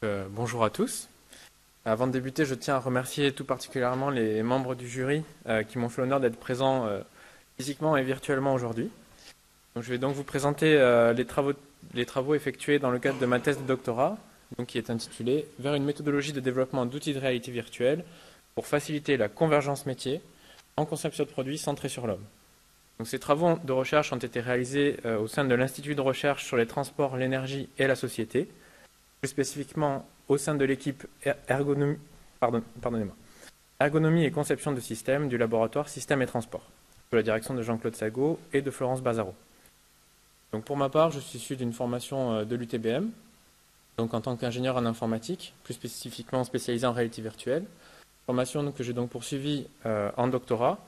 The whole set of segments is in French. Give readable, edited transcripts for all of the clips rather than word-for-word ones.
Bonjour à tous. Avant de débuter, je tiens à remercier tout particulièrement les membres du jury qui m'ont fait l'honneur d'être présents physiquement et virtuellement aujourd'hui. Je vais donc vous présenter les travaux effectués dans le cadre de ma thèse de doctorat, donc qui est intitulée Vers une méthodologie de développement d'outils de réalité virtuelle pour faciliter la convergence métier en conception de produits centrés sur l'homme. Donc, ces travaux de recherche ont été réalisés au sein de l'Institut de recherche sur les transports, l'énergie et la société, plus spécifiquement au sein de l'équipe ergonomie et conception de systèmes du laboratoire Systèmes et Transports, sous la direction de Jean-Claude Sago et de Florence Bazaro. Donc pour ma part, je suis issu d'une formation de l'UTBM, donc en tant qu'ingénieur en informatique, plus spécifiquement spécialisé en réalité virtuelle, formation que j'ai donc poursuivie en doctorat,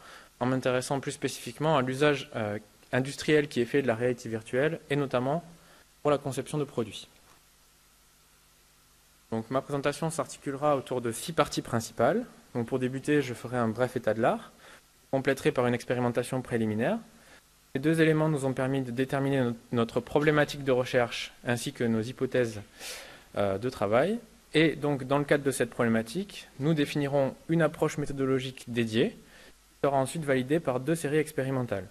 en m'intéressant plus spécifiquement à l'usage industriel qui est fait de la réalité virtuelle, et notamment pour la conception de produits. Donc, ma présentation s'articulera autour de 6 parties principales. Donc, pour débuter, je ferai un bref état de l'art, compléterai par une expérimentation préliminaire. Ces 2 éléments nous ont permis de déterminer notre problématique de recherche ainsi que nos hypothèses de travail. Et donc, dans le cadre de cette problématique, nous définirons une approche méthodologique dédiée, qui sera ensuite validée par 2 séries expérimentales,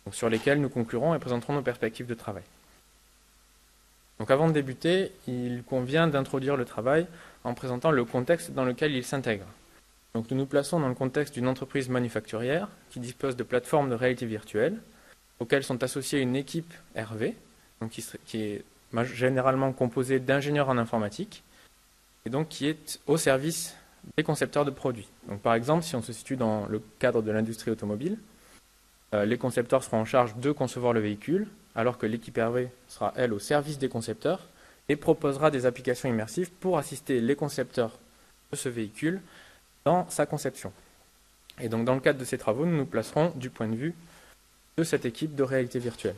donc, sur lesquelles nous conclurons et présenterons nos perspectives de travail. Donc avant de débuter, il convient d'introduire le travail en présentant le contexte dans lequel il s'intègre. Donc nous nous plaçons dans le contexte d'une entreprise manufacturière qui dispose de plateformes de réalité virtuelle auxquelles sont associées une équipe RV, donc qui est généralement composée d'ingénieurs en informatique et donc qui est au service des concepteurs de produits. Donc par exemple, si on se situe dans le cadre de l'industrie automobile, les concepteurs seront en charge de concevoir le véhicule, alors que l'équipe RV sera, elle, au service des concepteurs et proposera des applications immersives pour assister les concepteurs de ce véhicule dans sa conception. Et donc, dans le cadre de ces travaux, nous nous placerons du point de vue de cette équipe de réalité virtuelle.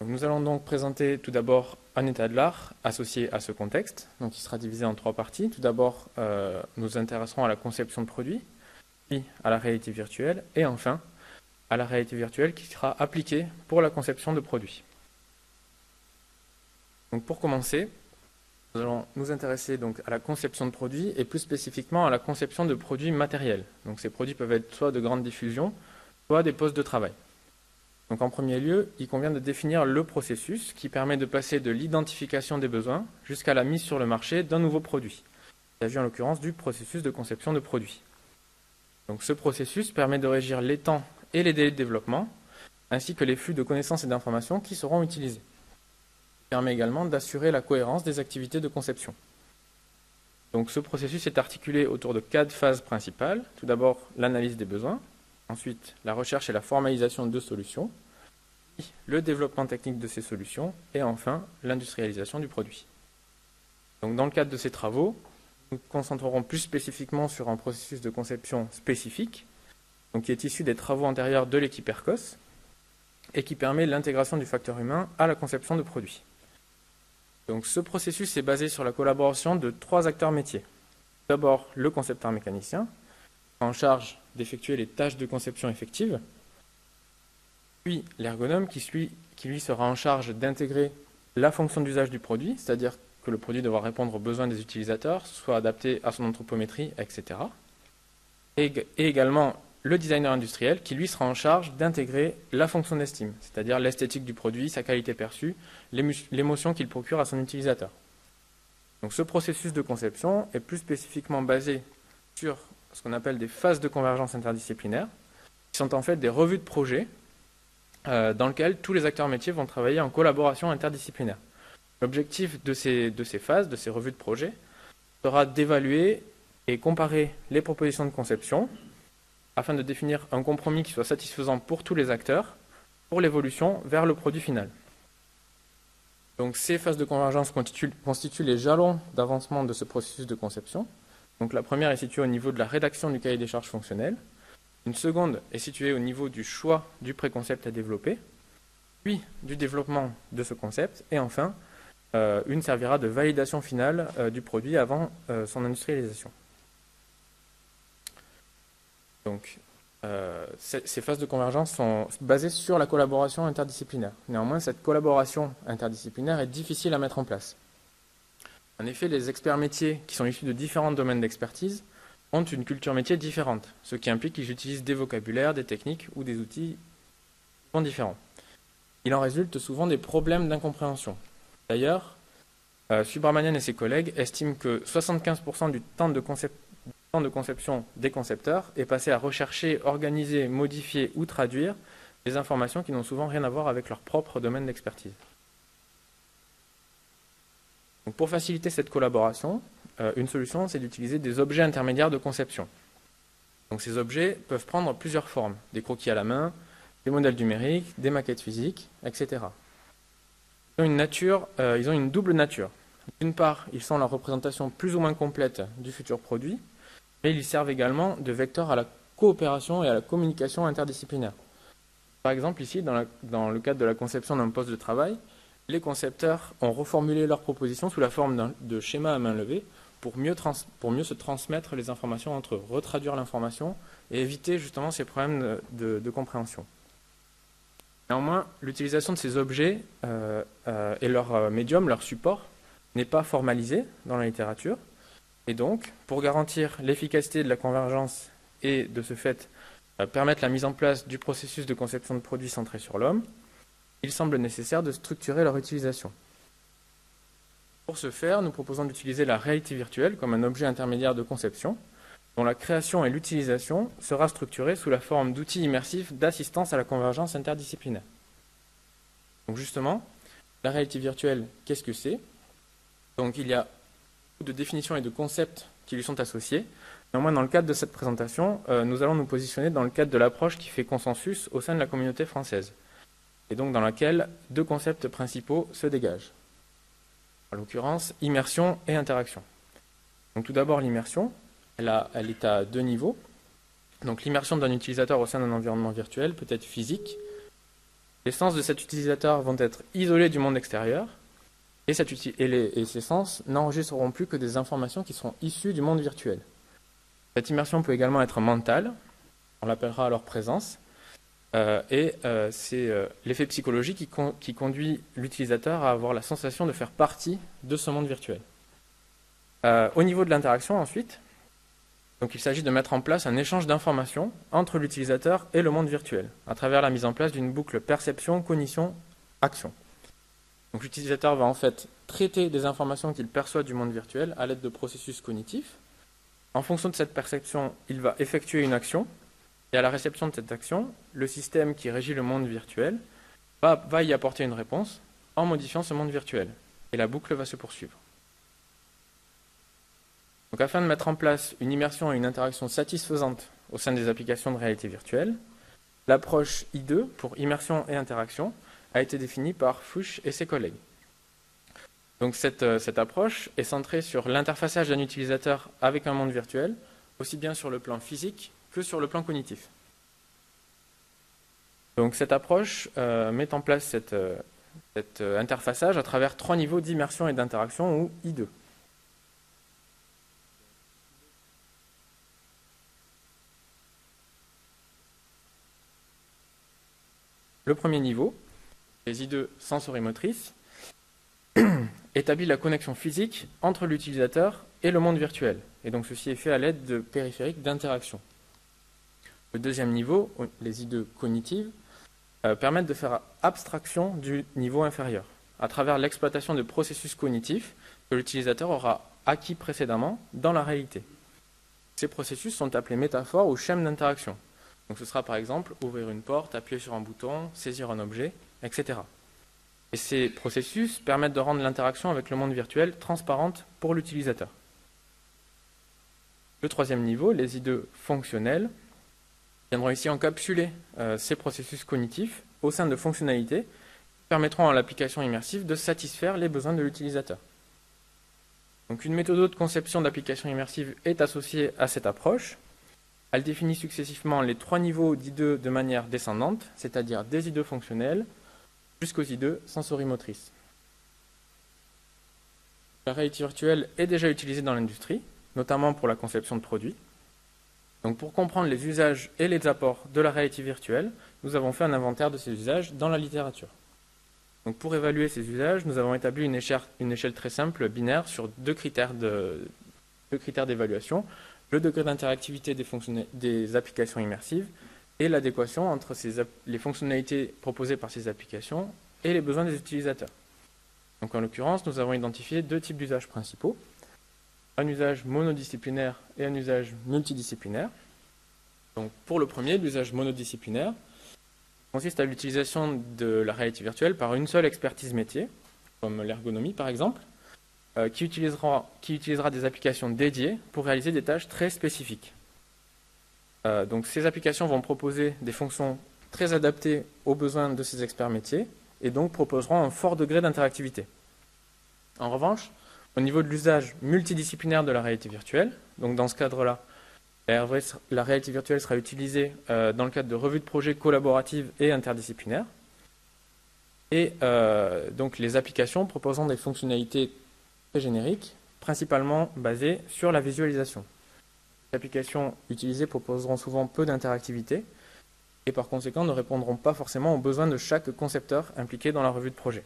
Donc, nous allons donc présenter tout d'abord un état de l'art associé à ce contexte, donc il sera divisé en 3 parties. Tout d'abord, nous intéresserons à la conception de produits, puis à la réalité virtuelle, et enfin, à la réalité virtuelle qui sera appliquée pour la conception de produits. Donc pour commencer, nous allons nous intéresser donc à la conception de produits et plus spécifiquement à la conception de produits matériels. Donc ces produits peuvent être soit de grande diffusion, soit des postes de travail. Donc en premier lieu, il convient de définir le processus qui permet de passer de l'identification des besoins jusqu'à la mise sur le marché d'un nouveau produit. Il s'agit en l'occurrence du processus de conception de produits. Donc ce processus permet de régir les temps et les délais de développement, ainsi que les flux de connaissances et d'informations qui seront utilisés. Il permet également d'assurer la cohérence des activités de conception. Donc ce processus est articulé autour de 4 phases principales. Tout d'abord, l'analyse des besoins, ensuite la recherche et la formalisation de solutions, puis le développement technique de ces solutions, et enfin l'industrialisation du produit. Donc dans le cadre de ces travaux, nous nous concentrerons plus spécifiquement sur un processus de conception spécifique, donc qui est issu des travaux antérieurs de l'équipe ERCOS et qui permet l'intégration du facteur humain à la conception de produits. Donc ce processus est basé sur la collaboration de 3 acteurs métiers. D'abord, le concepteur mécanicien, en charge d'effectuer les tâches de conception effectives, puis l'ergonome qui lui sera en charge d'intégrer la fonction d'usage du produit, c'est-à-dire que le produit devra répondre aux besoins des utilisateurs, soit adapté à son anthropométrie, etc. Et également le designer industriel qui lui sera en charge d'intégrer la fonction d'estime, c'est-à-dire l'esthétique du produit, sa qualité perçue, l'émotion qu'il procure à son utilisateur. Donc ce processus de conception est plus spécifiquement basé sur ce qu'on appelle des phases de convergence interdisciplinaire, qui sont en fait des revues de projet dans lesquelles tous les acteurs métiers vont travailler en collaboration interdisciplinaire. L'objectif de ces phases, de ces revues de projet, sera d'évaluer et comparer les propositions de conception afin de définir un compromis qui soit satisfaisant pour tous les acteurs pour l'évolution vers le produit final. Donc ces phases de convergence constituent les jalons d'avancement de ce processus de conception. Donc la première est située au niveau de la rédaction du cahier des charges fonctionnel. Une seconde est située au niveau du choix du préconcept à développer, puis du développement de ce concept, et enfin, une servira de validation finale du produit avant son industrialisation. Donc, ces phases de convergence sont basées sur la collaboration interdisciplinaire. Néanmoins, cette collaboration interdisciplinaire est difficile à mettre en place. En effet, les experts métiers qui sont issus de différents domaines d'expertise ont une culture métier différente, ce qui implique qu'ils utilisent des vocabulaires, des techniques ou des outils différents. Il en résulte souvent des problèmes d'incompréhension. D'ailleurs, Subramanian et ses collègues estiment que 75% du temps de conception des concepteurs est passé à rechercher, organiser, modifier ou traduire des informations qui n'ont souvent rien à voir avec leur propre domaine d'expertise. Donc pour faciliter cette collaboration, une solution, c'est d'utiliser des objets intermédiaires de conception. Donc ces objets peuvent prendre plusieurs formes, des croquis à la main, des modèles numériques, des maquettes physiques, etc. Ils ont une double nature. D'une part, ils sont la représentation plus ou moins complète du futur produit, mais ils servent également de vecteur à la coopération et à la communication interdisciplinaire. Par exemple, ici, dans le cadre de la conception d'un poste de travail, les concepteurs ont reformulé leurs propositions sous la forme de schémas à main levée pour mieux se transmettre les informations entre eux, retraduire l'information et éviter justement ces problèmes de compréhension. Néanmoins, l'utilisation de ces objets et leur médium, leur support, n'est pas formalisée dans la littérature. Et donc, pour garantir l'efficacité de la convergence et de ce fait permettre la mise en place du processus de conception de produits centré sur l'homme, il semble nécessaire de structurer leur utilisation. Pour ce faire, nous proposons d'utiliser la réalité virtuelle comme un objet intermédiaire de conception, dont la création et l'utilisation sera structurée sous la forme d'outils immersifs d'assistance à la convergence interdisciplinaire. Donc justement, la réalité virtuelle, qu'est-ce que c'est? Donc il y a beaucoup de définitions et de concepts qui lui sont associés. Néanmoins, dans le cadre de cette présentation, nous allons nous positionner dans le cadre de l'approche qui fait consensus au sein de la communauté française, et donc dans laquelle deux concepts principaux se dégagent. En l'occurrence, immersion et interaction. Donc tout d'abord, l'immersion, elle est à deux niveaux. Donc l'immersion d'un utilisateur au sein d'un environnement virtuel peut être physique. Les sens de cet utilisateur vont être isolés du monde extérieur, et ces sens n'enregistreront plus que des informations qui seront issues du monde virtuel. Cette immersion peut également être mentale, on l'appellera alors présence, c'est l'effet psychologique qui conduit l'utilisateur à avoir la sensation de faire partie de ce monde virtuel. Au niveau de l'interaction ensuite, donc il s'agit de mettre en place un échange d'informations entre l'utilisateur et le monde virtuel, à travers la mise en place d'une boucle perception, cognition, action. Donc l'utilisateur va en fait traiter des informations qu'il perçoit du monde virtuel à l'aide de processus cognitifs. En fonction de cette perception, il va effectuer une action, et à la réception de cette action, le système qui régit le monde virtuel va y apporter une réponse en modifiant ce monde virtuel. Et la boucle va se poursuivre. Donc afin de mettre en place une immersion et une interaction satisfaisante au sein des applications de réalité virtuelle, l'approche I2 pour immersion et interaction a été définie par Fuchs et ses collègues. Donc cette approche est centrée sur l'interfaçage d'un utilisateur avec un monde virtuel, aussi bien sur le plan physique que sur le plan cognitif. Donc cette approche met en place cet interfaçage à travers trois niveaux d'immersion et d'interaction, ou I2. Le premier niveau, les I2 sensorimotrices, établit la connexion physique entre l'utilisateur et le monde virtuel. Et donc ceci est fait à l'aide de périphériques d'interaction. Le deuxième niveau, les I2 cognitives, permettent de faire abstraction du niveau inférieur, à travers l'exploitation de processus cognitifs que l'utilisateur aura acquis précédemment dans la réalité. Ces processus sont appelés métaphores ou schèmes d'interaction. Donc ce sera par exemple ouvrir une porte, appuyer sur un bouton, saisir un objet, etc. Et ces processus permettent de rendre l'interaction avec le monde virtuel transparente pour l'utilisateur. Le troisième niveau, les I2 fonctionnels, viendront ici encapsuler ces processus cognitifs au sein de fonctionnalités qui permettront à l'application immersive de satisfaire les besoins de l'utilisateur. Donc une méthode de conception d'application immersive est associée à cette approche. Elle définit successivement les trois niveaux d'I2 de manière descendante, c'est-à-dire des I2 fonctionnels jusqu'aux I2 sensorimotrices. La réalité virtuelle est déjà utilisée dans l'industrie, notamment pour la conception de produits. Donc pour comprendre les usages et les apports de la réalité virtuelle, nous avons fait un inventaire de ces usages dans la littérature. Donc pour évaluer ces usages, nous avons établi une échelle très simple, binaire, sur deux critères d'évaluation, le degré d'interactivité des applications immersives et l'adéquation entre les fonctionnalités proposées par ces applications et les besoins des utilisateurs. Donc en l'occurrence, nous avons identifié deux types d'usages principaux, un usage monodisciplinaire et un usage multidisciplinaire. Donc pour le premier, l'usage monodisciplinaire consiste à l'utilisation de la réalité virtuelle par une seule expertise métier, comme l'ergonomie par exemple, qui utilisera des applications dédiées pour réaliser des tâches très spécifiques. Donc ces applications vont proposer des fonctions très adaptées aux besoins de ces experts métiers et donc proposeront un fort degré d'interactivité. En revanche, au niveau de l'usage multidisciplinaire de la réalité virtuelle, donc dans ce cadre-là, la réalité virtuelle sera utilisée dans le cadre de revues de projets collaboratives et interdisciplinaires. Et donc les applications proposeront des fonctionnalités très génériques, principalement basées sur la visualisation. Les applications utilisées proposeront souvent peu d'interactivité et par conséquent ne répondront pas forcément aux besoins de chaque concepteur impliqué dans la revue de projet.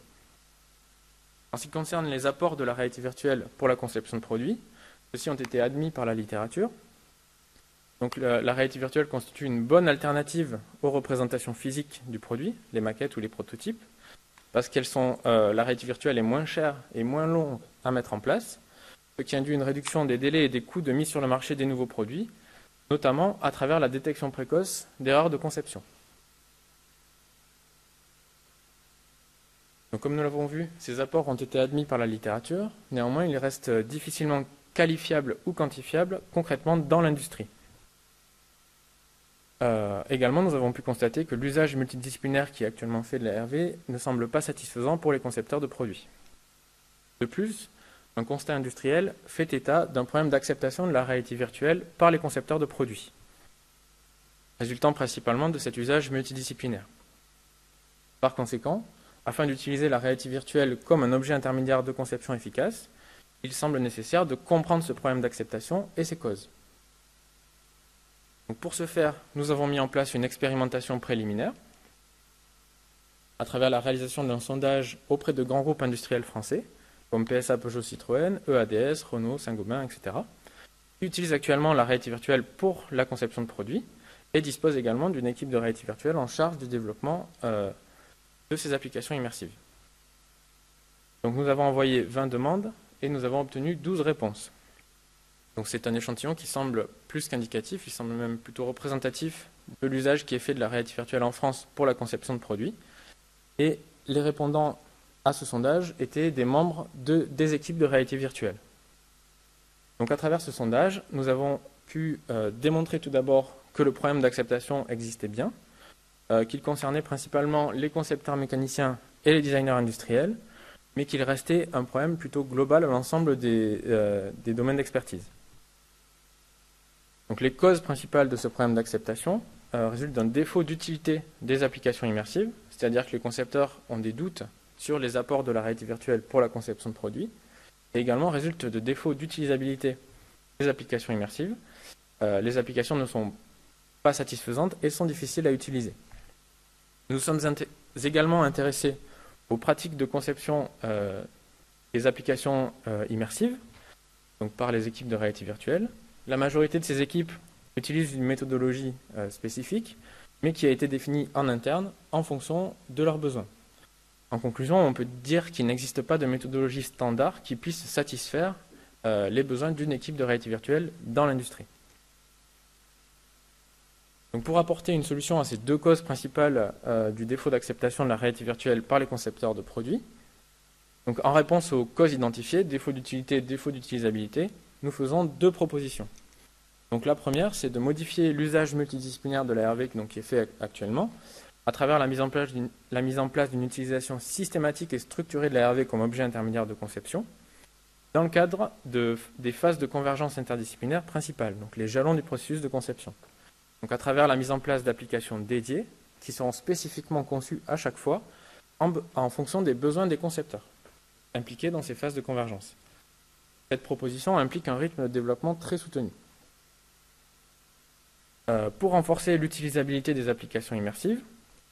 En ce qui concerne les apports de la réalité virtuelle pour la conception de produits, ceux-ci ont été admis par la littérature. Donc la réalité virtuelle constitue une bonne alternative aux représentations physiques du produit, les maquettes ou les prototypes, parce la réalité virtuelle est moins chère et moins longue à mettre en place, ce qui induit une réduction des délais et des coûts de mise sur le marché des nouveaux produits, notamment à travers la détection précoce d'erreurs de conception. Donc, comme nous l'avons vu, ces apports ont été admis par la littérature, néanmoins ils restent difficilement qualifiables ou quantifiables concrètement dans l'industrie. Également, nous avons pu constater que l'usage multidisciplinaire qui est actuellement fait de la RV ne semble pas satisfaisant pour les concepteurs de produits. De plus, un constat industriel fait état d'un problème d'acceptation de la réalité virtuelle par les concepteurs de produits, résultant principalement de cet usage multidisciplinaire. Par conséquent, afin d'utiliser la réalité virtuelle comme un objet intermédiaire de conception efficace, il semble nécessaire de comprendre ce problème d'acceptation et ses causes. Donc pour ce faire, nous avons mis en place une expérimentation préliminaire à travers la réalisation d'un sondage auprès de grands groupes industriels français, comme PSA, Peugeot, Citroën, EADS, Renault, Saint-Gobain, etc., qui utilisent actuellement la réalité virtuelle pour la conception de produits et disposent également d'une équipe de réalité virtuelle en charge du développement de ces applications immersives. Donc nous avons envoyé 20 demandes et nous avons obtenu 12 réponses. Donc c'est un échantillon qui semble plus qu'indicatif, il semble même plutôt représentatif de l'usage qui est fait de la réalité virtuelle en France pour la conception de produits. Et les répondants à ce sondage étaient des membres des équipes de réalité virtuelle. Donc à travers ce sondage, nous avons pu démontrer tout d'abord que le problème d'acceptation existait bien, qu'il concernait principalement les concepteurs mécaniciens et les designers industriels, mais qu'il restait un problème plutôt global à l'ensemble des domaines d'expertise. Donc les causes principales de ce problème d'acceptation résultent d'un défaut d'utilité des applications immersives, c'est-à-dire que les concepteurs ont des doutes sur les apports de la réalité virtuelle pour la conception de produits, et également résultent de défauts d'utilisabilité des applications immersives. Les applications ne sont pas satisfaisantes et sont difficiles à utiliser. Nous sommes également intéressés aux pratiques de conception des applications immersives, donc par les équipes de réalité virtuelle. La majorité de ces équipes utilisent une méthodologie spécifique, mais qui a été définie en interne en fonction de leurs besoins. En conclusion, on peut dire qu'il n'existe pas de méthodologie standard qui puisse satisfaire les besoins d'une équipe de réalité virtuelle dans l'industrie. Donc pour apporter une solution à ces deux causes principales du défaut d'acceptation de la réalité virtuelle par les concepteurs de produits, donc en réponse aux causes identifiées, défaut d'utilité, défaut d'utilisabilité, nous faisons deux propositions. Donc la première, c'est de modifier l'usage multidisciplinaire de la RV qui est fait actuellement, à travers la mise en place d'une utilisation systématique et structurée de la RV comme objet intermédiaire de conception, dans le cadre des phases de convergence interdisciplinaire principales, donc les jalons du processus de conception. Donc à travers la mise en place d'applications dédiées, qui seront spécifiquement conçues à chaque fois, en fonction des besoins des concepteurs, impliqués dans ces phases de convergence. Cette proposition implique un rythme de développement très soutenu. Pour renforcer l'utilisabilité des applications immersives,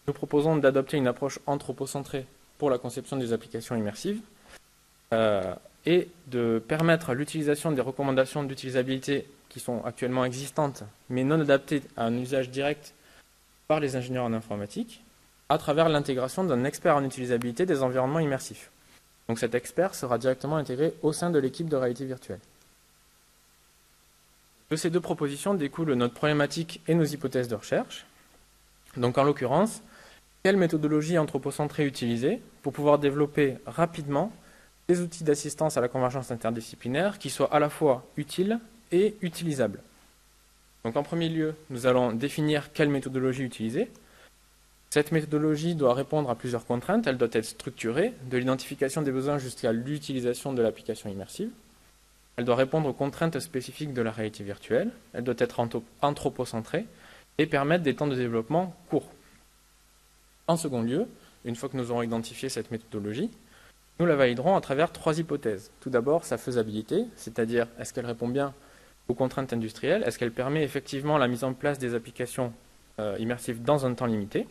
nous proposons d'adopter une approche anthropocentrée pour la conception des applications immersives et de permettre l'utilisation des recommandations d'utilisabilité qui sont actuellement existantes, mais non adaptées à un usage direct par les ingénieurs en informatique, à travers l'intégration d'un expert en utilisabilité des environnements immersifs. Donc cet expert sera directement intégré au sein de l'équipe de réalité virtuelle. De ces deux propositions découlent notre problématique et nos hypothèses de recherche. Donc en l'occurrence, quelle méthodologie anthropocentrée utiliser pour pouvoir développer rapidement des outils d'assistance à la convergence interdisciplinaire qui soient à la fois utiles et utilisables. Donc en premier lieu, nous allons définir quelle méthodologie utiliser. Cette méthodologie doit répondre à plusieurs contraintes. Elle doit être structurée, de l'identification des besoins jusqu'à l'utilisation de l'application immersive. Elle doit répondre aux contraintes spécifiques de la réalité virtuelle. Elle doit être anthropocentrée et permettre des temps de développement courts. En second lieu, une fois que nous aurons identifié cette méthodologie, nous la validerons à travers trois hypothèses. Tout d'abord, sa faisabilité, c'est-à-dire est-ce qu'elle répond bien aux contraintes industrielles, est-ce qu'elle permet effectivement la mise en place des applications immersives dans un temps limité.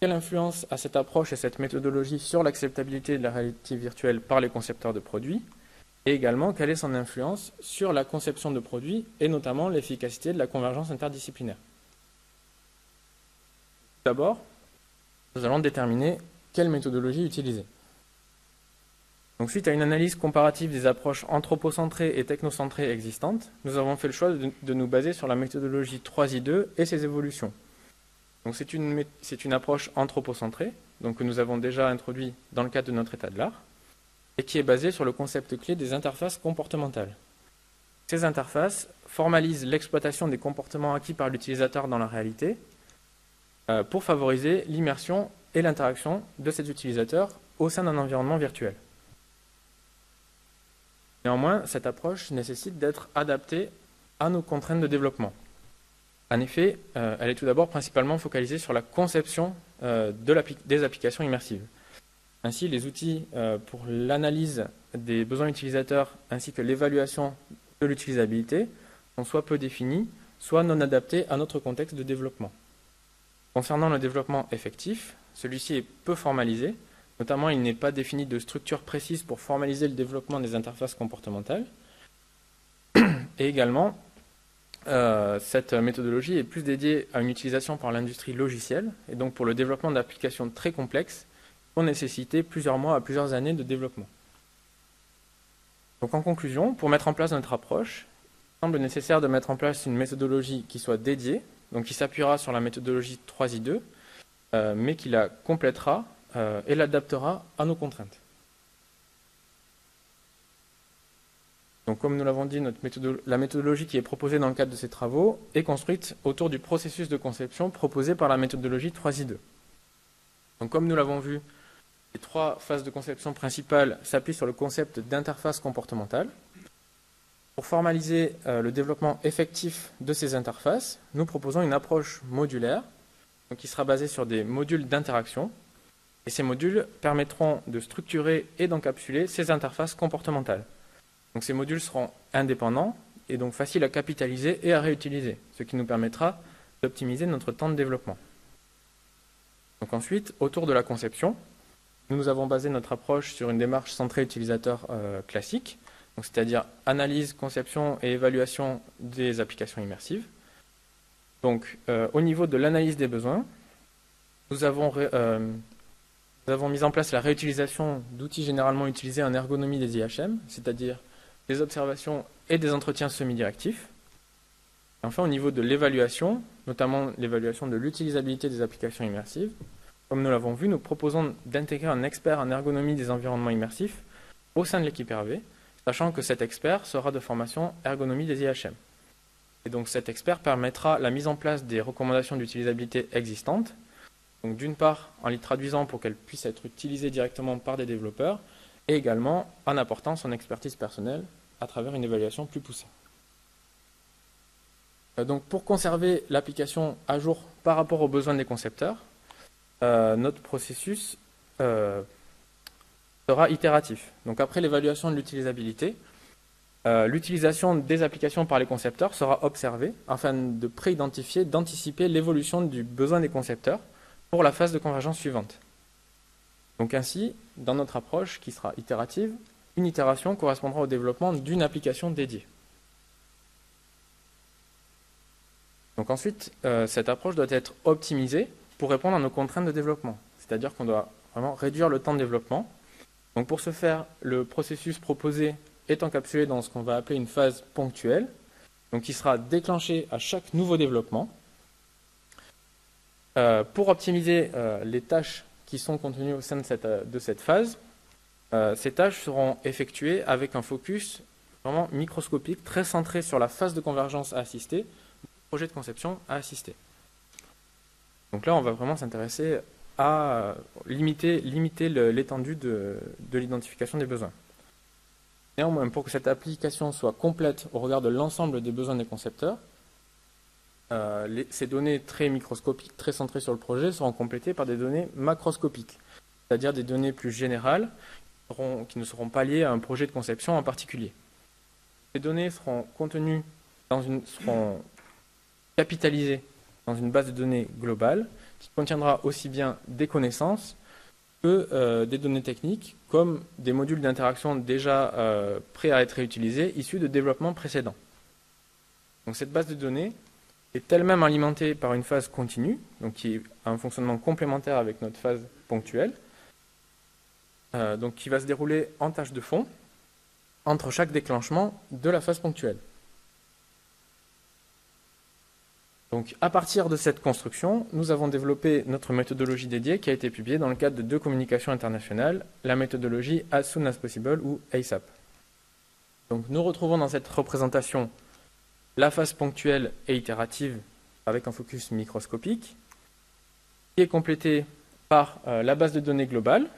Quelle influence a cette approche et cette méthodologie sur l'acceptabilité de la réalité virtuelle par les concepteurs de produits? Et également, quelle est son influence sur la conception de produits et notamment l'efficacité de la convergence interdisciplinaire? D'abord, nous allons déterminer quelle méthodologie utiliser. Donc, suite à une analyse comparative des approches anthropocentrées et technocentrées existantes, nous avons fait le choix de nous baser sur la méthodologie 3I2 et ses évolutions. Donc, c'est une approche anthropocentrée, donc, que nous avons déjà introduit dans le cadre de notre état de l'art, et qui est basée sur le concept clé des interfaces comportementales. Ces interfaces formalisent l'exploitation des comportements acquis par l'utilisateur dans la réalité pour favoriser l'immersion et l'interaction de cet utilisateur au sein d'un environnement virtuel. Néanmoins, cette approche nécessite d'être adaptée à nos contraintes de développement. En effet, elle est tout d'abord principalement focalisée sur la conception des applications immersives. Ainsi, les outils pour l'analyse des besoins utilisateurs ainsi que l'évaluation de l'utilisabilité sont soit peu définis, soit non adaptés à notre contexte de développement. Concernant le développement effectif, celui-ci est peu formalisé. Notamment, il n'est pas défini de structure précise pour formaliser le développement des interfaces comportementales. Et également, cette méthodologie est plus dédiée à une utilisation par l'industrie logicielle, et donc pour le développement d'applications très complexes qui vont nécessiter plusieurs mois à plusieurs années de développement. Donc en conclusion, pour mettre en place notre approche, il semble nécessaire de mettre en place une méthodologie qui soit dédiée, donc qui s'appuiera sur la méthodologie 3I2, mais qui la complétera et l'adaptera à nos contraintes. Donc, comme nous l'avons dit, la méthodologie qui est proposée dans le cadre de ces travaux est construite autour du processus de conception proposé par la méthodologie 3I2. Donc, comme nous l'avons vu, les trois phases de conception principales s'appuient sur le concept d'interface comportementale. Pour formaliser le développement effectif de ces interfaces, nous proposons une approche modulaire donc qui sera basée sur des modules d'interaction. Et ces modules permettront de structurer et d'encapsuler ces interfaces comportementales. Donc ces modules seront indépendants et donc faciles à capitaliser et à réutiliser, ce qui nous permettra d'optimiser notre temps de développement. Donc ensuite, autour de la conception, nous avons basé notre approche sur une démarche centrée utilisateur classique, c'est-à-dire analyse, conception et évaluation des applications immersives. Donc au niveau de l'analyse des besoins, nous avons mis en place la réutilisation d'outils généralement utilisés en ergonomie des IHM, c'est-à-dire des observations et des entretiens semi-directifs. Enfin, au niveau de l'évaluation, notamment l'évaluation de l'utilisabilité des applications immersives, comme nous l'avons vu, nous proposons d'intégrer un expert en ergonomie des environnements immersifs au sein de l'équipe Hervé, sachant que cet expert sera de formation ergonomie des IHM. Et donc cet expert permettra la mise en place des recommandations d'utilisabilité existantes, donc d'une part en les traduisant pour qu'elles puissent être utilisées directement par des développeurs, et également en apportant son expertise personnelle à travers une évaluation plus poussée. Donc pour conserver l'application à jour par rapport aux besoins des concepteurs, notre processus sera itératif. Donc après l'évaluation de l'utilisabilité, l'utilisation des applications par les concepteurs sera observée afin de pré-identifier, d'anticiper l'évolution du besoin des concepteurs pour la phase de convergence suivante. Donc ainsi, dans notre approche qui sera itérative, une itération correspondra au développement d'une application dédiée. Donc ensuite, cette approche doit être optimisée pour répondre à nos contraintes de développement. C'est-à-dire qu'on doit vraiment réduire le temps de développement. Donc pour ce faire, le processus proposé est encapsulé dans ce qu'on va appeler une phase ponctuelle, donc qui sera déclenchée à chaque nouveau développement. Pour optimiser les tâches qui sont contenues au sein de cette phase, ces tâches seront effectuées avec un focus vraiment microscopique, très centré sur la phase de convergence à assister, projet de conception à assister. Donc là, on va vraiment s'intéresser à limiter l'étendue de l'identification des besoins. Néanmoins, pour que cette application soit complète au regard de l'ensemble des besoins des concepteurs, ces données très microscopiques, très centrées sur le projet, seront complétées par des données macroscopiques, c'est-à-dire des données plus générales qui ne seront pas liées à un projet de conception en particulier. Ces données seront contenues seront capitalisées dans une base de données globale qui contiendra aussi bien des connaissances que des données techniques, comme des modules d'interaction déjà prêts à être réutilisés, issus de développements précédents. Donc cette base de données est elle-même alimentée par une phase continue, donc qui a un fonctionnement complémentaire avec notre phase ponctuelle, donc qui va se dérouler en tâche de fond entre chaque déclenchement de la phase ponctuelle. Donc, à partir de cette construction, nous avons développé notre méthodologie dédiée qui a été publiée dans le cadre de 2 communications internationales, la méthodologie As Soon As Possible ou ASAP. Donc, nous retrouvons dans cette représentation la phase ponctuelle et itérative avec un focus microscopique, qui est complétée par la base de données globale,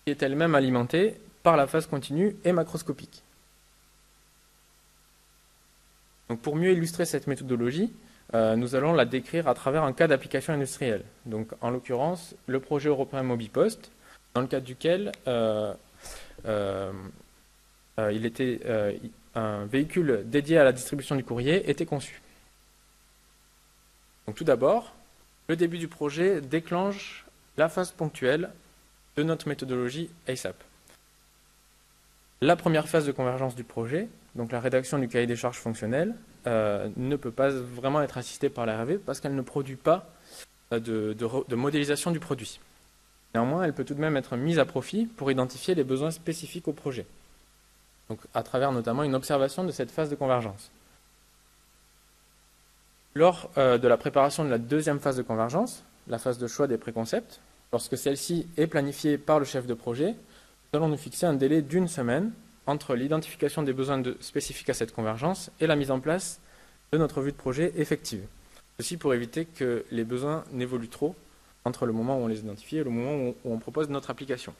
qui est elle-même alimentée par la phase continue et macroscopique. Donc, pour mieux illustrer cette méthodologie, nous allons la décrire à travers un cas d'application industrielle. Donc, en l'occurrence, le projet européen Mobipost, dans le cadre duquel un véhicule dédié à la distribution du courrier était conçu. Donc, tout d'abord, le début du projet déclenche la phase ponctuelle de notre méthodologie ASAP. La première phase de convergence du projet, donc la rédaction du cahier des charges fonctionnel, ne peut pas vraiment être assistée par la RV parce qu'elle ne produit pas de modélisation du produit. Néanmoins, elle peut tout de même être mise à profit pour identifier les besoins spécifiques au projet, donc à travers notamment une observation de cette phase de convergence. Lors de la préparation de la deuxième phase de convergence, la phase de choix des préconcepts, lorsque celle-ci est planifiée par le chef de projet, nous allons nous fixer un délai d'1 semaine entre l'identification des besoins spécifiques à cette convergence et la mise en place de notre vue de projet effective. Ceci pour éviter que les besoins n'évoluent trop entre le moment où on les identifie et le moment où on propose notre application.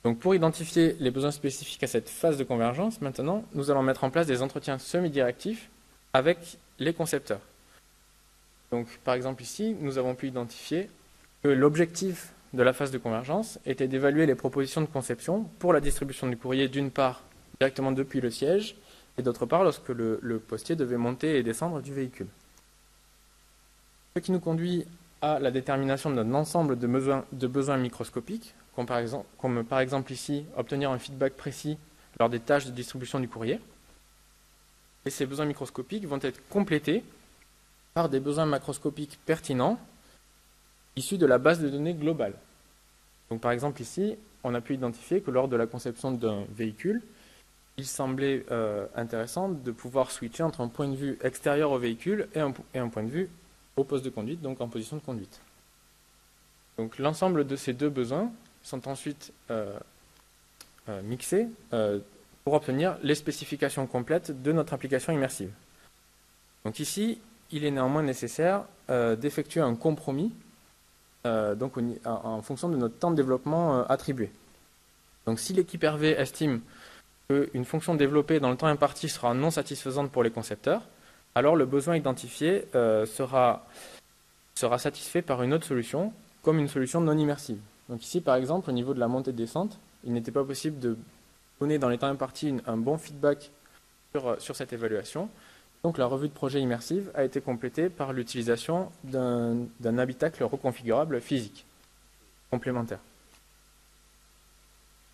Donc pour identifier les besoins spécifiques à cette phase de convergence, maintenant, nous allons mettre en place des entretiens semi-directifs avec les concepteurs. Donc par exemple ici, nous avons pu identifier que l'objectif de la phase de convergence était d'évaluer les propositions de conception pour la distribution du courrier, d'une part directement depuis le siège et d'autre part lorsque le postier devait monter et descendre du véhicule. Ce qui nous conduit à la détermination d'un ensemble de besoins microscopiques, comme par exemple ici obtenir un feedback précis lors des tâches de distribution du courrier. Et ces besoins microscopiques vont être complétés par des besoins macroscopiques pertinents issus de la base de données globale. Donc par exemple ici, on a pu identifier que lors de la conception d'un véhicule, il semblait intéressant de pouvoir switcher entre un point de vue extérieur au véhicule et un point de vue au poste de conduite, donc en position de conduite. Donc l'ensemble de ces deux besoins sont ensuite mixés pour obtenir les spécifications complètes de notre application immersive. Donc ici, il est néanmoins nécessaire d'effectuer un compromis donc en fonction de notre temps de développement attribué. Donc si l'équipe RV estime qu'une fonction développée dans le temps imparti sera non satisfaisante pour les concepteurs, alors le besoin identifié sera satisfait par une autre solution, comme une solution non immersive. Donc ici, par exemple, au niveau de la montée-descente, il n'était pas possible de donner dans les temps impartis un bon feedback sur cette évaluation. Donc la revue de projet immersive a été complétée par l'utilisation d'un habitacle reconfigurable physique complémentaire.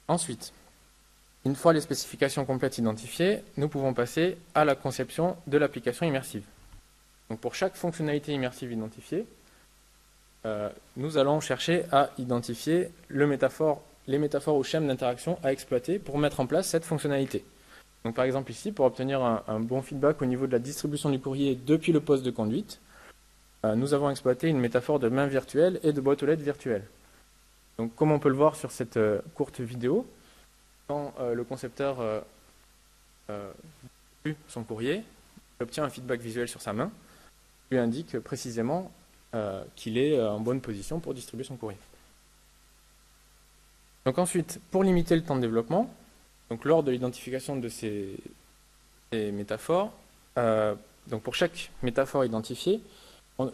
Ensuite, une fois les spécifications complètes identifiées, nous pouvons passer à la conception de l'application immersive. Donc pour chaque fonctionnalité immersive identifiée, nous allons chercher à identifier les métaphores ou schèmes d'interaction à exploiter pour mettre en place cette fonctionnalité. Donc par exemple ici, pour obtenir un bon feedback au niveau de la distribution du courrier depuis le poste de conduite, nous avons exploité une métaphore de main virtuelle et de boîte aux lettres virtuelle. Donc comme on peut le voir sur cette courte vidéo, quand le concepteur distribue son courrier, il obtient un feedback visuel sur sa main, qui lui indique précisément qu'il est en bonne position pour distribuer son courrier. Donc ensuite, pour limiter le temps de développement, donc lors de l'identification de ces métaphores, donc pour chaque métaphore identifiée,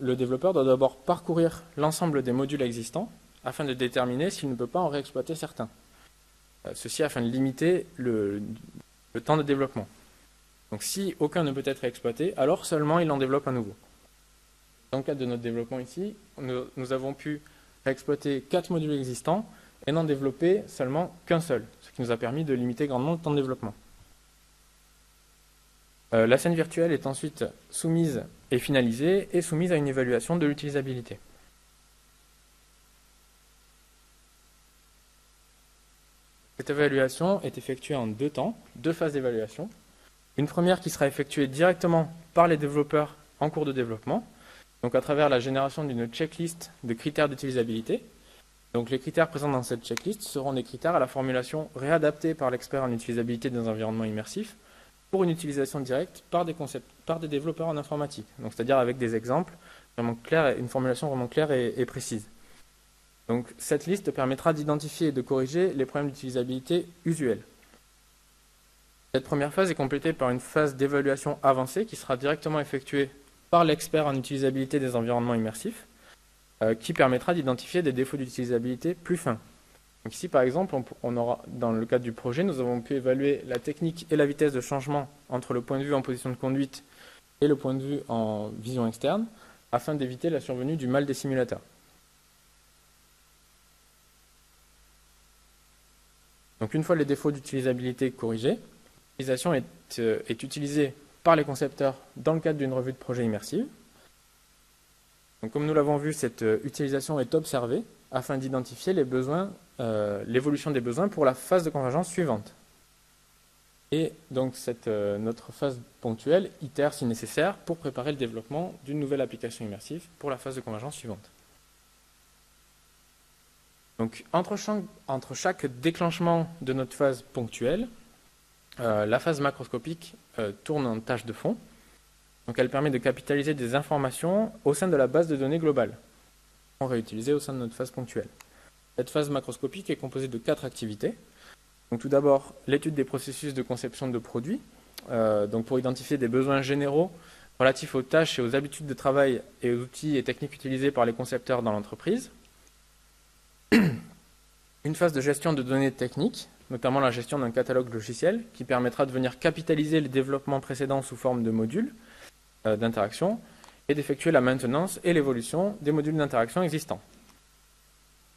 le développeur doit d'abord parcourir l'ensemble des modules existants afin de déterminer s'il ne peut pas en réexploiter certains. Ceci afin de limiter le temps de développement. Donc si aucun ne peut être exploité, alors seulement il en développe un nouveau. Dans le cadre de notre développement ici, nous avons pu exploiter 4 modules existants et n'en développer seulement qu'un seul, ce qui nous a permis de limiter grandement le temps de développement. La scène virtuelle est ensuite soumise et finalisée et soumise à une évaluation de l'utilisabilité. Cette évaluation est effectuée en 2 temps, 2 phases d'évaluation. Une première qui sera effectuée directement par les développeurs en cours de développement, donc à travers la génération d'une checklist de critères d'utilisabilité. Donc les critères présents dans cette checklist seront des critères à la formulation réadaptée par l'expert en utilisabilité des environnements immersifs pour une utilisation directe par des développeurs en informatique, donc c'est-à-dire avec des exemples vraiment clairs, une formulation vraiment claire et précise. Donc cette liste permettra d'identifier et de corriger les problèmes d'utilisabilité usuels. Cette première phase est complétée par une phase d'évaluation avancée qui sera directement effectuée par l'expert en utilisabilité des environnements immersifs, qui permettra d'identifier des défauts d'utilisabilité plus fins. Donc ici, par exemple, dans le cadre du projet, nous avons pu évaluer la technique et la vitesse de changement entre le point de vue en position de conduite et le point de vue en vision externe, afin d'éviter la survenue du mal des simulateurs. Donc une fois les défauts d'utilisabilité corrigés, l'utilisation est utilisée par les concepteurs dans le cadre d'une revue de projet immersive. Donc, comme nous l'avons vu, cette utilisation est observée afin d'identifier les besoins, l'évolution des besoins pour la phase de convergence suivante. Et donc notre phase ponctuelle itère si nécessaire pour préparer le développement d'une nouvelle application immersive pour la phase de convergence suivante. Donc entre chaque déclenchement de notre phase ponctuelle, la phase macroscopique tourne en tâche de fond. Donc elle permet de capitaliser des informations au sein de la base de données globale, qu'on réutilisait au sein de notre phase ponctuelle. Cette phase macroscopique est composée de 4 activités. Donc tout d'abord, l'étude des processus de conception de produits, donc pour identifier des besoins généraux relatifs aux tâches et aux habitudes de travail et aux outils et techniques utilisés par les concepteurs dans l'entreprise. Une phase de gestion de données techniques, notamment la gestion d'un catalogue logiciel, qui permettra de venir capitaliser les développements précédents sous forme de modules d'interaction et d'effectuer la maintenance et l'évolution des modules d'interaction existants.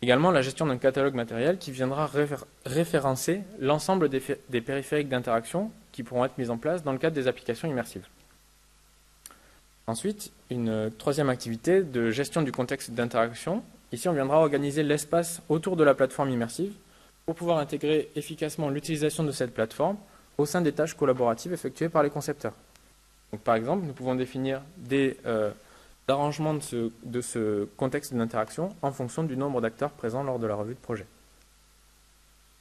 Également la gestion d'un catalogue matériel qui viendra référencer l'ensemble des périphériques d'interaction qui pourront être mis en place dans le cadre des applications immersives. Ensuite, une troisième activité de gestion du contexte d'interaction. Ici, on viendra organiser l'espace autour de la plateforme immersive pour pouvoir intégrer efficacement l'utilisation de cette plateforme au sein des tâches collaboratives effectuées par les concepteurs. Donc, par exemple, nous pouvons définir des arrangements de ce contexte d'interaction en fonction du nombre d'acteurs présents lors de la revue de projet.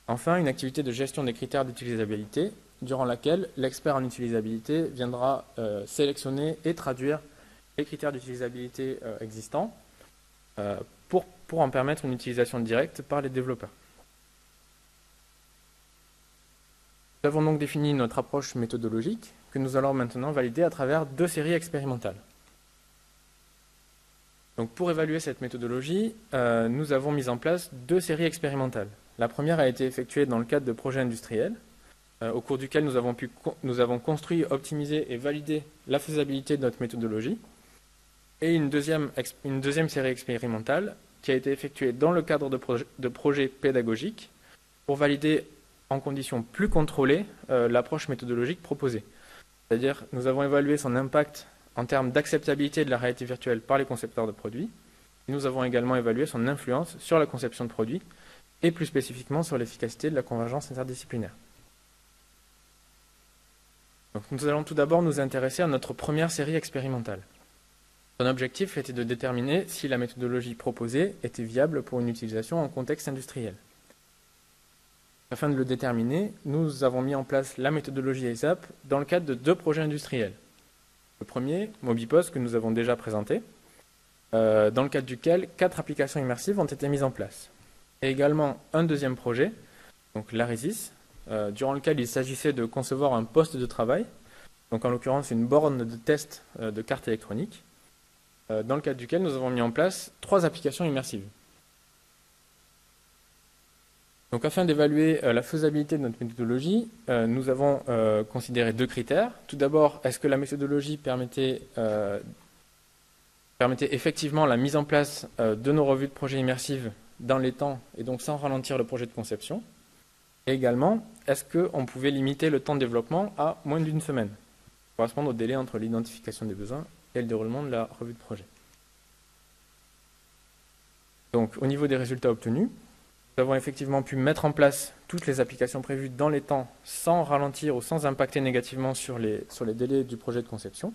Enfin, une activité de gestion des critères d'utilisabilité, durant laquelle l'expert en utilisabilité viendra sélectionner et traduire les critères d'utilisabilité existants pour en permettre une utilisation directe par les développeurs. Nous avons donc défini notre approche méthodologique que nous allons maintenant valider à travers 2 séries expérimentales. Donc pour évaluer cette méthodologie, nous avons mis en place 2 séries expérimentales. La première a été effectuée dans le cadre de projets industriels. au cours duquel nous avons construit, optimisé et validé la faisabilité de notre méthodologie, et une deuxième série expérimentale qui a été effectuée dans le cadre de projets pédagogiques pour valider en conditions plus contrôlées l'approche méthodologique proposée. C'est-à-dire, nous avons évalué son impact en termes d'acceptabilité de la réalité virtuelle par les concepteurs de produits. Et nous avons également évalué son influence sur la conception de produits et plus spécifiquement sur l'efficacité de la convergence interdisciplinaire. Donc, nous allons tout d'abord nous intéresser à notre première série expérimentale. Son objectif était de déterminer si la méthodologie proposée était viable pour une utilisation en contexte industriel. Afin de le déterminer, nous avons mis en place la méthodologie ASAP dans le cadre de 2 projets industriels. Le premier, Mobipost, que nous avons déjà présenté, dans le cadre duquel 4 applications immersives ont été mises en place. Et également un deuxième projet, donc l'Aresis, durant lequel il s'agissait de concevoir un poste de travail, donc en l'occurrence une borne de test de carte électronique, dans le cadre duquel nous avons mis en place 3 applications immersives. Donc, afin d'évaluer la faisabilité de notre méthodologie, nous avons considéré 2 critères. Tout d'abord, est-ce que la méthodologie permettait effectivement la mise en place de nos revues de projets immersives dans les temps et donc sans ralentir le projet de conception. Et également, est-ce qu'on pouvait limiter le temps de développement à moins d'1 semaine, pour correspondre au délai entre l'identification des besoins et le déroulement de la revue de projet. Donc, au niveau des résultats obtenus, nous avons effectivement pu mettre en place toutes les applications prévues dans les temps sans ralentir ou sans impacter négativement sur les délais du projet de conception.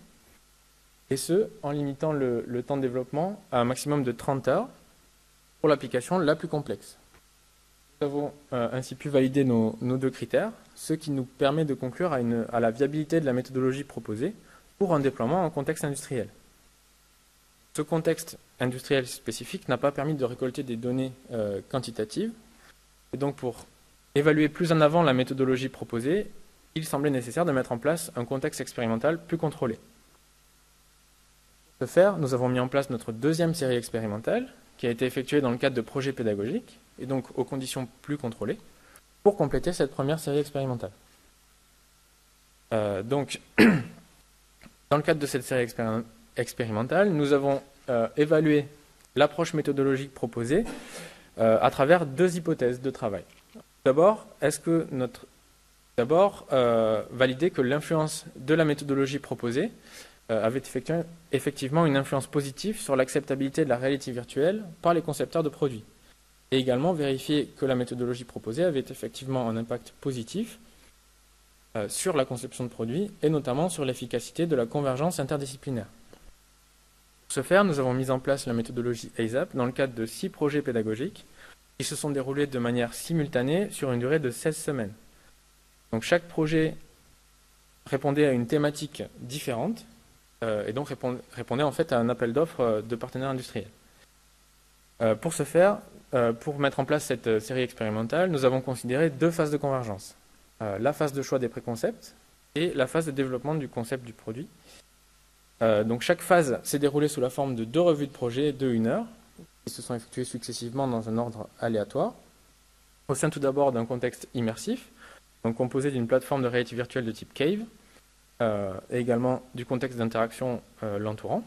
Et ce, en limitant le temps de développement à un maximum de 30 heures pour l'application la plus complexe. Nous avons ainsi pu valider nos 2 critères, ce qui nous permet de conclure à la viabilité de la méthodologie proposée pour un déploiement en contexte industriel. Ce contexte industriel spécifique n'a pas permis de récolter des données quantitatives. Et donc, pour évaluer plus en avant la méthodologie proposée, il semblait nécessaire de mettre en place un contexte expérimental plus contrôlé. Pour ce faire, nous avons mis en place notre deuxième série expérimentale, qui a été effectuée dans le cadre de projets pédagogiques, et donc aux conditions plus contrôlées, pour compléter cette première série expérimentale. Donc, dans le cadre de cette série expérimentale, nous avons évalué l'approche méthodologique proposée à travers 2 hypothèses de travail. D'abord, valider que l'influence de la méthodologie proposée avait effectivement une influence positive sur l'acceptabilité de la réalité virtuelle par les concepteurs de produits. Et également vérifier que la méthodologie proposée avait effectivement un impact positif sur la conception de produits et notamment sur l'efficacité de la convergence interdisciplinaire. Pour ce faire, nous avons mis en place la méthodologie ASAP dans le cadre de 6 projets pédagogiques qui se sont déroulés de manière simultanée sur une durée de 16 semaines. Donc chaque projet répondait à une thématique différente et donc répondait en fait à un appel d'offres de partenaires industriels. Pour ce faire, pour mettre en place cette série expérimentale, nous avons considéré 2 phases de convergence. La phase de choix des préconcepts et la phase de développement du concept du produit. Donc chaque phase s'est déroulée sous la forme de 2 revues de projet de 1 heure, qui se sont effectuées successivement dans un ordre aléatoire, au sein tout d'abord d'un contexte immersif, donc composé d'une plateforme de réalité virtuelle de type Cave, et également du contexte d'interaction l'entourant,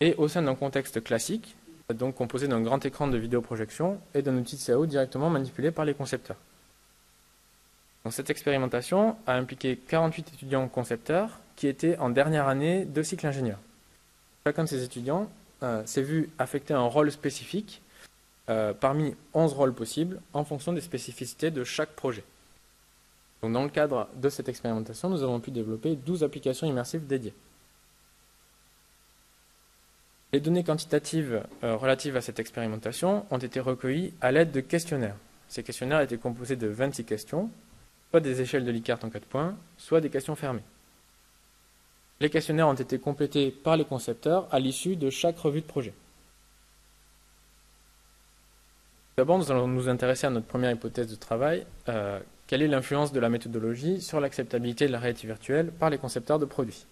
et au sein d'un contexte classique, donc composé d'un grand écran de vidéoprojection et d'un outil de CAO directement manipulé par les concepteurs. Donc, cette expérimentation a impliqué 48 étudiants concepteurs qui étaient en dernière année de cycle ingénieur. Chacun de ces étudiants s'est vu affecter un rôle spécifique parmi 11 rôles possibles en fonction des spécificités de chaque projet. Donc, dans le cadre de cette expérimentation, nous avons pu développer 12 applications immersives dédiées. Les données quantitatives relatives à cette expérimentation ont été recueillies à l'aide de questionnaires. Ces questionnaires étaient composés de 26 questions, soit des échelles de Likert en 4 points, soit des questions fermées. Les questionnaires ont été complétés par les concepteurs à l'issue de chaque revue de projet. D'abord, nous allons nous intéresser à notre première hypothèse de travail. Quelle est l'influence de la méthodologie sur l'acceptabilité de la réalité virtuelle par les concepteurs de produits?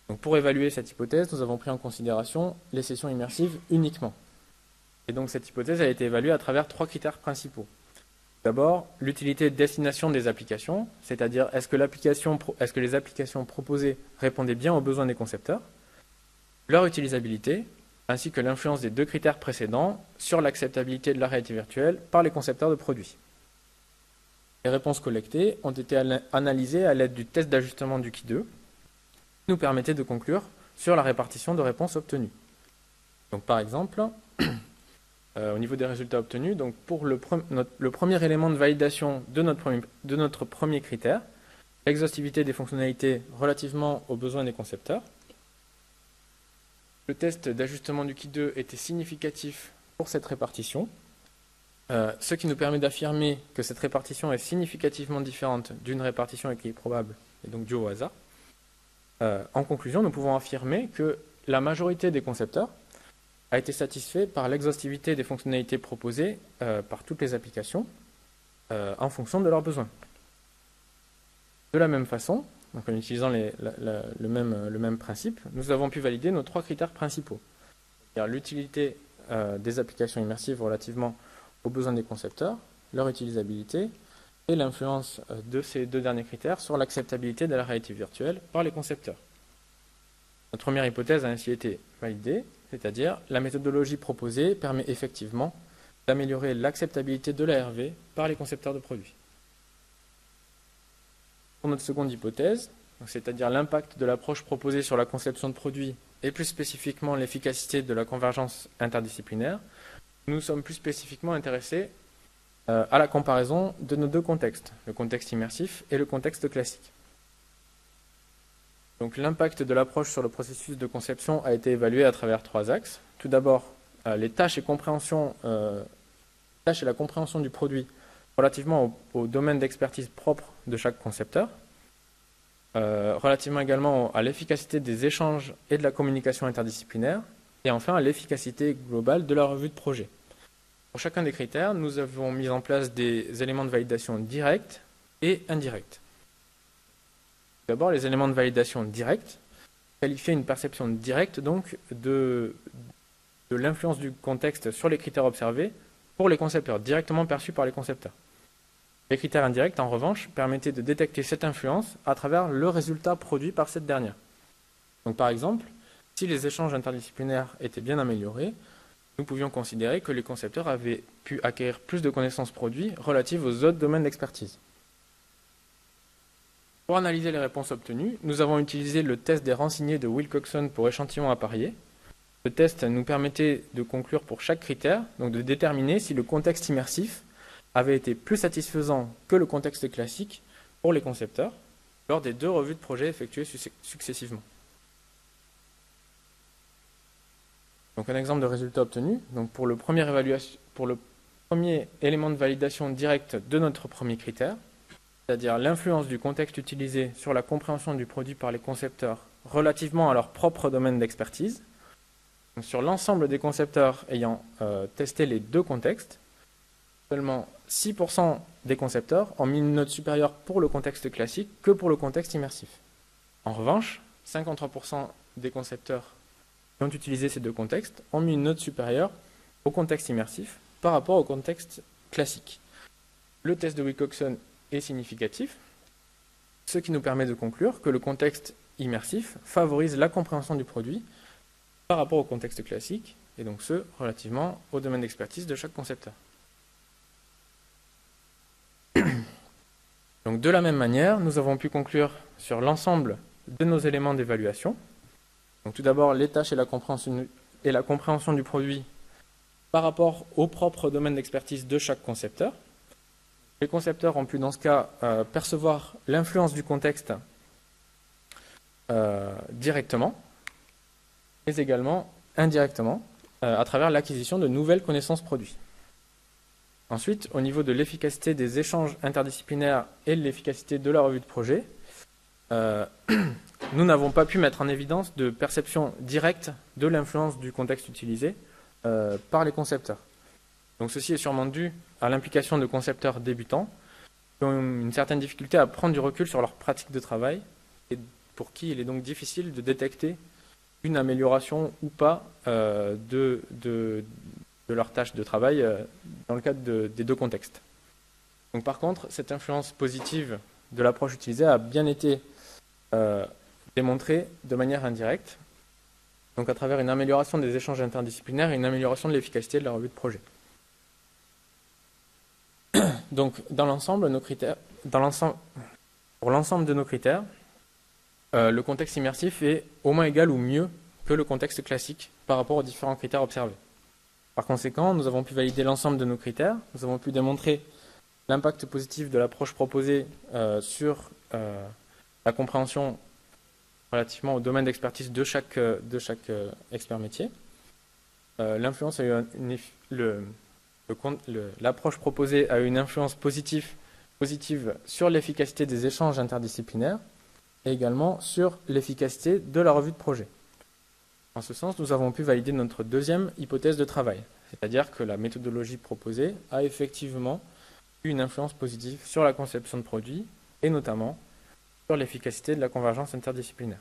Donc, pour évaluer cette hypothèse, nous avons pris en considération les sessions immersives uniquement. Et donc cette hypothèse a été évaluée à travers 3 critères principaux. D'abord, l'utilité de destination des applications, c'est-à-dire est-ce que les applications proposées répondaient bien aux besoins des concepteurs, leur utilisabilité, ainsi que l'influence des deux critères précédents sur l'acceptabilité de la réalité virtuelle par les concepteurs de produits. Les réponses collectées ont été analysées à l'aide du test d'ajustement du Ki2, qui nous permettait de conclure sur la répartition de réponses obtenues. Donc, par exemple, au niveau des résultats obtenus, donc pour le premier élément de validation de notre premier critère, l'exhaustivité des fonctionnalités relativement aux besoins des concepteurs, le test d'ajustement du Ki2 était significatif pour cette répartition, ce qui nous permet d'affirmer que cette répartition est significativement différente d'une répartition équilibre probable et donc due au hasard. En conclusion, nous pouvons affirmer que la majorité des concepteurs a été satisfait par l'exhaustivité des fonctionnalités proposées par toutes les applications en fonction de leurs besoins. De la même façon, donc en utilisant le même principe, nous avons pu valider nos trois critères principaux. C'est-à-dire l'utilité des applications immersives relativement aux besoins des concepteurs, leur utilisabilité et l'influence de ces deux derniers critères sur l'acceptabilité de la réalité virtuelle par les concepteurs. Notre première hypothèse a ainsi été validée, c'est-à-dire la méthodologie proposée permet effectivement d'améliorer l'acceptabilité de l'ARV par les concepteurs de produits. Pour notre seconde hypothèse, c'est-à-dire l'impact de l'approche proposée sur la conception de produits et plus spécifiquement l'efficacité de la convergence interdisciplinaire, nous sommes plus spécifiquement intéressés à la comparaison de nos deux contextes, le contexte immersif et le contexte classique. Donc l'impact de l'approche sur le processus de conception a été évalué à travers trois axes. Tout d'abord, les tâches et la compréhension du produit relativement au domaine d'expertise propre de chaque concepteur, relativement également à l'efficacité des échanges et de la communication interdisciplinaire, et enfin à l'efficacité globale de la revue de projet. Pour chacun des critères, nous avons mis en place des éléments de validation directs et indirects. D'abord, les éléments de validation directs qualifiaient une perception directe donc de l'influence du contexte sur les critères observés pour les concepteurs, directement perçus par les concepteurs. Les critères indirects, en revanche, permettaient de détecter cette influence à travers le résultat produit par cette dernière. Donc, par exemple, si les échanges interdisciplinaires étaient bien améliorés, nous pouvions considérer que les concepteurs avaient pu acquérir plus de connaissances produits relatives aux autres domaines d'expertise. Pour analyser les réponses obtenues, nous avons utilisé le test des rensignés de Wilcoxon pour échantillons à parier. Le test nous permettait de conclure pour chaque critère, donc de déterminer si le contexte immersif avait été plus satisfaisant que le contexte classique pour les concepteurs lors des deux revues de projet effectuées successivement. Donc un exemple de résultat obtenu. Donc pour le premier élément de validation directe de notre premier critère, c'est-à-dire l'influence du contexte utilisé sur la compréhension du produit par les concepteurs relativement à leur propre domaine d'expertise. Sur l'ensemble des concepteurs ayant testé les deux contextes, seulement 6% des concepteurs ont mis une note supérieure pour le contexte classique que pour le contexte immersif. En revanche, 53% des concepteurs qui ont utilisé ces deux contextes ont mis une note supérieure au contexte immersif par rapport au contexte classique. Le test de Wilcoxon est significatif, ce qui nous permet de conclure que le contexte immersif favorise la compréhension du produit par rapport au contexte classique, et donc ce, relativement au domaine d'expertise de chaque concepteur. Donc de la même manière, nous avons pu conclure sur l'ensemble de nos éléments d'évaluation. Donc tout d'abord, les tâches et la compréhension du produit par rapport au propre domaine d'expertise de chaque concepteur. Les concepteurs ont pu dans ce cas percevoir l'influence du contexte directement, mais également indirectement à travers l'acquisition de nouvelles connaissances produits. Ensuite, au niveau de l'efficacité des échanges interdisciplinaires et de l'efficacité de la revue de projet, nous n'avons pas pu mettre en évidence de perception directe de l'influence du contexte utilisé par les concepteurs. Donc ceci est sûrement dû à l'implication de concepteurs débutants qui ont une certaine difficulté à prendre du recul sur leur pratique de travail et pour qui il est donc difficile de détecter une amélioration ou pas de leur tâche de travail dans le cadre des deux contextes. Donc par contre, cette influence positive de l'approche utilisée a bien été démontrée de manière indirecte, donc à travers une amélioration des échanges interdisciplinaires et une amélioration de l'efficacité de la revue de projet. Donc dans l'ensemble, pour l'ensemble de nos critères, le contexte immersif est au moins égal ou mieux que le contexte classique par rapport aux différents critères observés. Par conséquent, nous avons pu valider l'ensemble de nos critères, nous avons pu démontrer l'impact positif de l'approche proposée sur la compréhension relativement au domaine d'expertise de chaque expert métier. L'influence a eu l'approche proposée a eu une influence positive sur l'efficacité des échanges interdisciplinaires et également sur l'efficacité de la revue de projet. En ce sens, nous avons pu valider notre deuxième hypothèse de travail, c'est-à-dire que la méthodologie proposée a effectivement eu une influence positive sur la conception de produits et notamment sur l'efficacité de la convergence interdisciplinaire.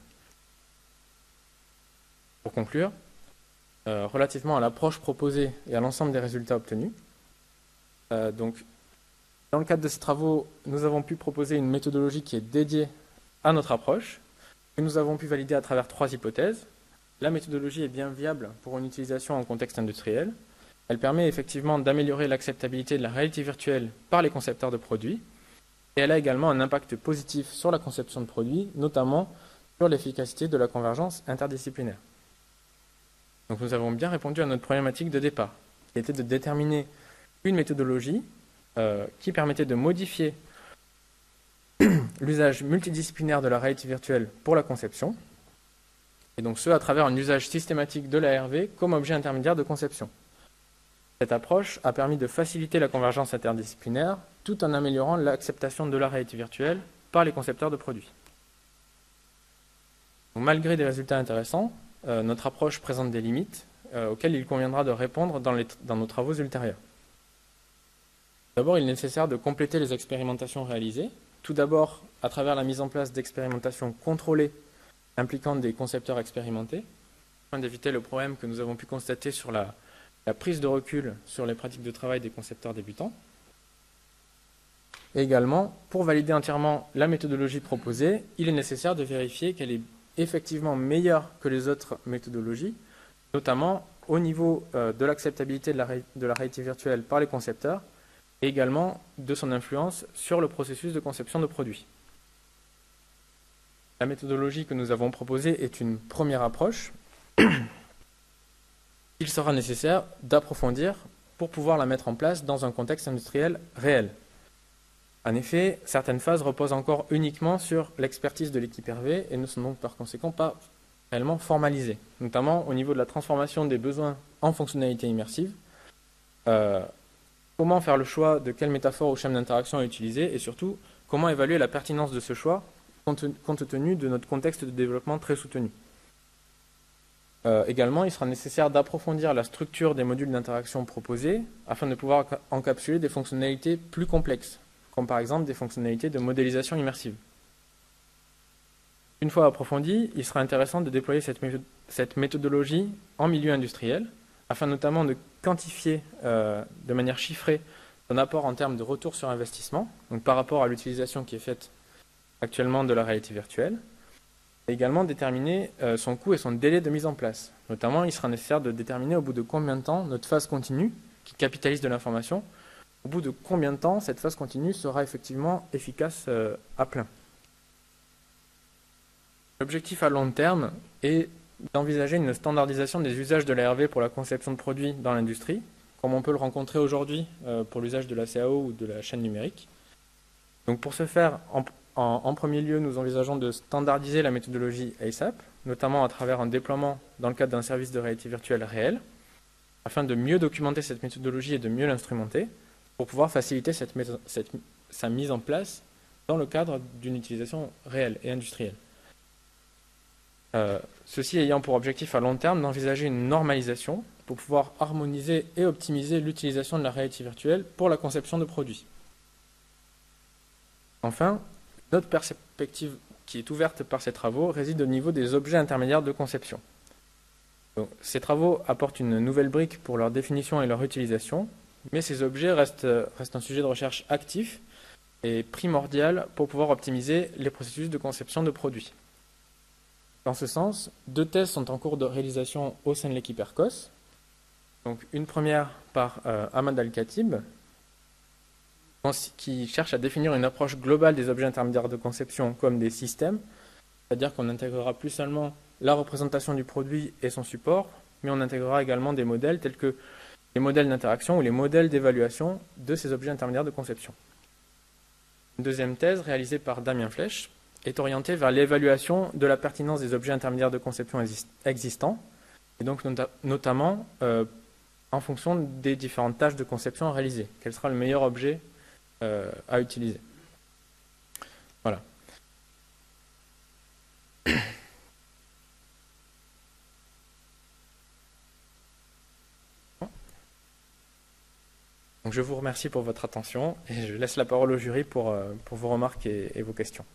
Pour conclure, relativement à l'approche proposée et à l'ensemble des résultats obtenus, donc, dans le cadre de ces travaux, nous avons pu proposer une méthodologie qui est dédiée à notre approche, que nous avons pu valider à travers 3 hypothèses. La méthodologie est bien viable pour une utilisation en contexte industriel. Elle permet effectivement d'améliorer l'acceptabilité de la réalité virtuelle par les concepteurs de produits. Et elle a également un impact positif sur la conception de produits, notamment sur l'efficacité de la convergence interdisciplinaire. Donc nous avons bien répondu à notre problématique de départ, qui était de déterminer une méthodologie qui permettait de modifier l'usage multidisciplinaire de la réalité virtuelle pour la conception, et donc ce à travers un usage systématique de l'ARV comme objet intermédiaire de conception. Cette approche a permis de faciliter la convergence interdisciplinaire tout en améliorant l'acceptation de la réalité virtuelle par les concepteurs de produits. Donc, malgré des résultats intéressants, notre approche présente des limites auxquelles il conviendra de répondre dans nos travaux ultérieurs. D'abord, il est nécessaire de compléter les expérimentations réalisées, tout d'abord à travers la mise en place d'expérimentations contrôlées impliquant des concepteurs expérimentés, afin d'éviter le problème que nous avons pu constater sur la prise de recul sur les pratiques de travail des concepteurs débutants. Et également, pour valider entièrement la méthodologie proposée, il est nécessaire de vérifier qu'elle est effectivement meilleure que les autres méthodologies, notamment au niveau de l'acceptabilité de la réalité virtuelle par les concepteurs, et également de son influence sur le processus de conception de produits. La méthodologie que nous avons proposée est une première approche. Il sera nécessaire d'approfondir pour pouvoir la mettre en place dans un contexte industriel réel. En effet, certaines phases reposent encore uniquement sur l'expertise de l'équipe RV et ne sont donc par conséquent pas réellement formalisées, notamment au niveau de la transformation des besoins en fonctionnalités immersives. Comment faire le choix de quelle métaphore ou schéma d'interaction utiliser et surtout, comment évaluer la pertinence de ce choix compte tenu de notre contexte de développement très soutenu. Également, il sera nécessaire d'approfondir la structure des modules d'interaction proposés afin de pouvoir encapsuler des fonctionnalités plus complexes, comme par exemple des fonctionnalités de modélisation immersive. Une fois approfondie, il sera intéressant de déployer cette méthodologie en milieu industriel, afin notamment de quantifier de manière chiffrée son apport en termes de retour sur investissement, donc par rapport à l'utilisation qui est faite actuellement de la réalité virtuelle, et également déterminer son coût et son délai de mise en place. Notamment, il sera nécessaire de déterminer au bout de combien de temps notre phase continue, qui capitalise de l'information, au bout de combien de temps cette phase continue sera effectivement efficace à plein. L'objectif à long terme est d'envisager une standardisation des usages de l'ARV pour la conception de produits dans l'industrie, comme on peut le rencontrer aujourd'hui pour l'usage de la CAO ou de la chaîne numérique. Donc pour ce faire, en premier lieu, nous envisageons de standardiser la méthodologie ASAP, notamment à travers un déploiement dans le cadre d'un service de réalité virtuelle réel, afin de mieux documenter cette méthodologie et de mieux l'instrumenter, pour pouvoir faciliter sa mise en place dans le cadre d'une utilisation réelle et industrielle. Ceci ayant pour objectif à long terme d'envisager une normalisation pour pouvoir harmoniser et optimiser l'utilisation de la réalité virtuelle pour la conception de produits. Enfin, notre perspective qui est ouverte par ces travaux réside au niveau des objets intermédiaires de conception. Donc, ces travaux apportent une nouvelle brique pour leur définition et leur utilisation, mais ces objets restent un sujet de recherche actif est primordial pour pouvoir optimiser les processus de conception de produits. Dans ce sens, 2 thèses sont en cours de réalisation au sein de l'équipe ERCOS. Donc, une première par Ahmad Al-Khatib, qui cherche à définir une approche globale des objets intermédiaires de conception comme des systèmes, c'est-à-dire qu'on intégrera plus seulement la représentation du produit et son support, mais on intégrera également des modèles tels que les modèles d'interaction ou les modèles d'évaluation de ces objets intermédiaires de conception. Une deuxième thèse, réalisée par Damien Flech, est orientée vers l'évaluation de la pertinence des objets intermédiaires de conception existants, et donc notamment en fonction des différentes tâches de conception à réaliser. Quel sera le meilleur objet à utiliser. Voilà. Donc je vous remercie pour votre attention et je laisse la parole au jury pour vos remarques et vos questions.